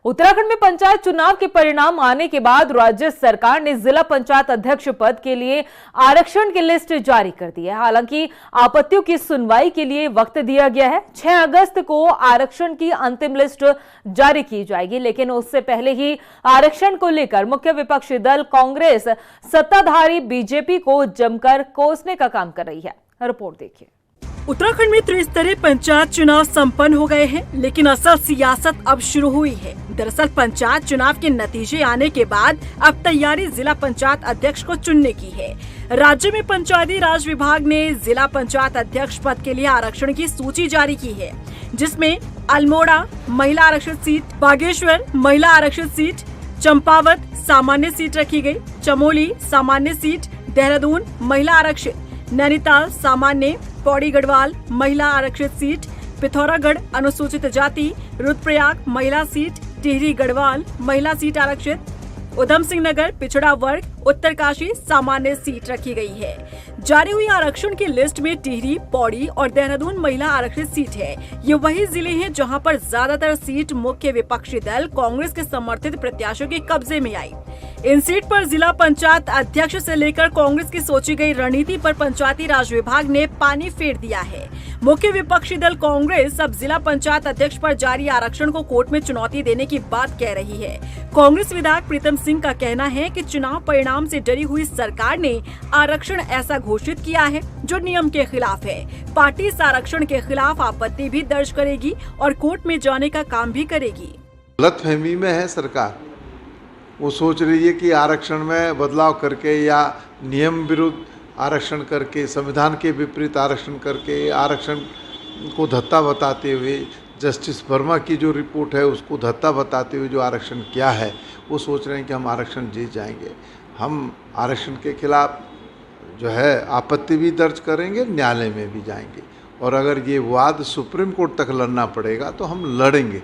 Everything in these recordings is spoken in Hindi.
उत्तराखंड में पंचायत चुनाव के परिणाम आने के बाद राज्य सरकार ने जिला पंचायत अध्यक्ष पद के लिए आरक्षण की लिस्ट जारी कर दी है। हालांकि आपत्तियों की सुनवाई के लिए वक्त दिया गया है। 6 अगस्त को आरक्षण की अंतिम लिस्ट जारी की जाएगी, लेकिन उससे पहले ही आरक्षण को लेकर मुख्य विपक्षी दल कांग्रेस सत्ताधारी बीजेपी को जमकर कोसने का काम कर रही है। रिपोर्ट देखिए। उत्तराखंड में त्रिस्तरीय पंचायत चुनाव संपन्न हो गए हैं, लेकिन असल सियासत अब शुरू हुई है। दरअसल पंचायत चुनाव के नतीजे आने के बाद अब तैयारी जिला पंचायत अध्यक्ष को चुनने की है। राज्य में पंचायती राज विभाग ने जिला पंचायत अध्यक्ष पद के लिए आरक्षण की सूची जारी की है, जिसमें अल्मोड़ा महिला आरक्षित सीट, बागेश्वर महिला आरक्षित सीट, चंपावत सामान्य सीट रखी गई, चमोली सामान्य सीट, देहरादून महिला आरक्षित, नैनीताल सामान्य, पौड़ी गढ़वाल महिला आरक्षित सीट, पिथौरागढ़ अनुसूचित जाति, रुद्रप्रयाग महिला सीट, टिहरी गढ़वाल महिला सीट आरक्षित, उधम सिंह नगर पिछड़ा वर्ग, उत्तरकाशी सामान्य सीट रखी गई है। जारी हुई आरक्षण की लिस्ट में टिहरी, पौड़ी और देहरादून महिला आरक्षित सीट है। ये वही जिले हैं जहां पर ज्यादातर सीट मुख्य विपक्षी दल कांग्रेस के समर्थित प्रत्याशियों के कब्जे में आई। इन सीट पर जिला पंचायत अध्यक्ष से लेकर कांग्रेस की सोची गई रणनीति पर पंचायती राज विभाग ने पानी फेर दिया है। मुख्य विपक्षी दल कांग्रेस अब जिला पंचायत अध्यक्ष पर जारी आरक्षण को कोर्ट में चुनौती देने की बात कह रही है। कांग्रेस विधायक प्रीतम सिंह का कहना है कि चुनाव परिणाम से डरी हुई सरकार ने आरक्षण ऐसा घोषित किया है जो नियम के खिलाफ है। पार्टी इस आरक्षण के खिलाफ आपत्ति भी दर्ज करेगी और कोर्ट में जाने का काम भी करेगी। गलतफहमी में है सरकार। वो सोच रही है कि आरक्षण में बदलाव करके या नियम विरुद्ध आरक्षण करके, संविधान के विपरीत आरक्षण करके, आरक्षण को धत्ता बताते हुए, जस्टिस वर्मा की जो रिपोर्ट है उसको धत्ता बताते हुए जो आरक्षण किया है, वो सोच रहे हैं कि हम आरक्षण जीत जाएंगे। हम आरक्षण के खिलाफ जो है आपत्ति भी दर्ज करेंगे, न्यायालय में भी जाएंगे, और अगर ये वाद सुप्रीम कोर्ट तक लड़ना पड़ेगा तो हम लड़ेंगे।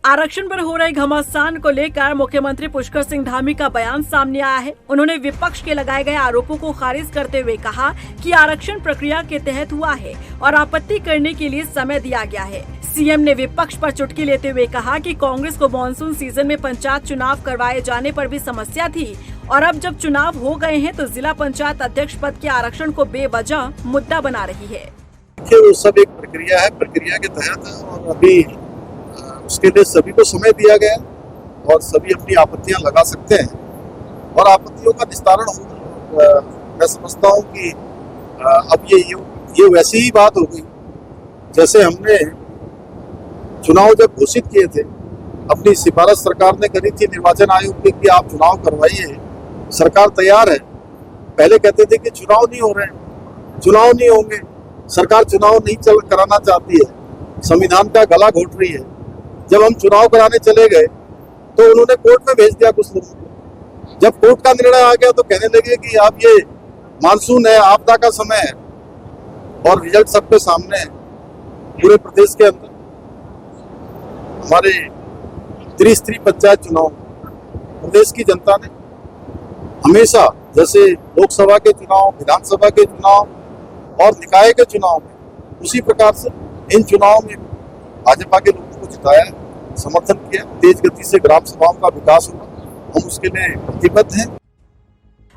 आरक्षण पर हो रहे घमासान को लेकर मुख्यमंत्री पुष्कर सिंह धामी का बयान सामने आया है। उन्होंने विपक्ष के लगाए गए आरोपों को खारिज करते हुए कहा कि आरक्षण प्रक्रिया के तहत हुआ है और आपत्ति करने के लिए समय दिया गया है। सीएम ने विपक्ष पर चुटकी लेते हुए कहा कि कांग्रेस को मानसून सीजन में पंचायत चुनाव करवाए जाने पर भी समस्या थी, और अब जब चुनाव हो गए हैं तो जिला पंचायत अध्यक्ष पद के आरक्षण को बेवजह मुद्दा बना रही है। वो सब एक प्रक्रिया है, प्रक्रिया के तहत है, और अभी उसके लिए सभी को समय दिया गया और सभी अपनी आपत्तियां लगा सकते हैं और आपत्तियों का निस्तारण होगा। मैं समझता हूँ कि अब ये वैसी ही बात हो गई जैसे हमने चुनाव जब घोषित किए थे, अपनी सिफारिश सरकार ने करी थी निर्वाचन आयोग की कि आप चुनाव करवाइए, सरकार तैयार है। पहले कहते थे कि चुनाव नहीं हो रहे हैं, चुनाव नहीं होंगे, सरकार चुनाव नहीं कराना चाहती है, संविधान का गला घोट रही है। जब हम चुनाव कराने चले गए तो उन्होंने कोर्ट में भेज दिया कुछ लोगों को। जब कोर्ट का निर्णय आ गया तो कहने लगे कि आप ये मानसून है, आपदा का समय है, और रिजल्ट सबके सामने है। पूरे प्रदेश के अंदर हमारे त्रिस्तरीय पंचायत चुनाव प्रदेश की जनता ने हमेशा, जैसे लोकसभा के चुनाव, विधानसभा के चुनाव और निकाय के चुनाव में, उसी प्रकार से इन चुनाव में भाजपा के लोगों को जिताया, समर्थन किया। तेज गति से ग्राम सभाओं का विकास होगा, हम उसके लिए प्रतिबद्ध हैं।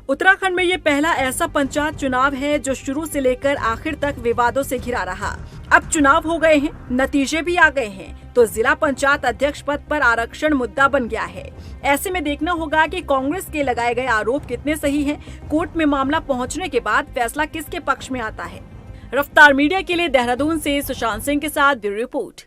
उत्तराखंड में ये पहला ऐसा पंचायत चुनाव है जो शुरू से लेकर आखिर तक विवादों से घिरा रहा। अब चुनाव हो गए हैं, नतीजे भी आ गए हैं, तो जिला पंचायत अध्यक्ष पद पर आरक्षण मुद्दा बन गया है। ऐसे में देखना होगा कि कांग्रेस के लगाए गए आरोप कितने सही हैं। कोर्ट में मामला पहुंचने के बाद फैसला किसके पक्ष में आता है। रफ्तार मीडिया के लिए देहरादून से सुशांत सिंह के साथ ब्यूरो रिपोर्ट।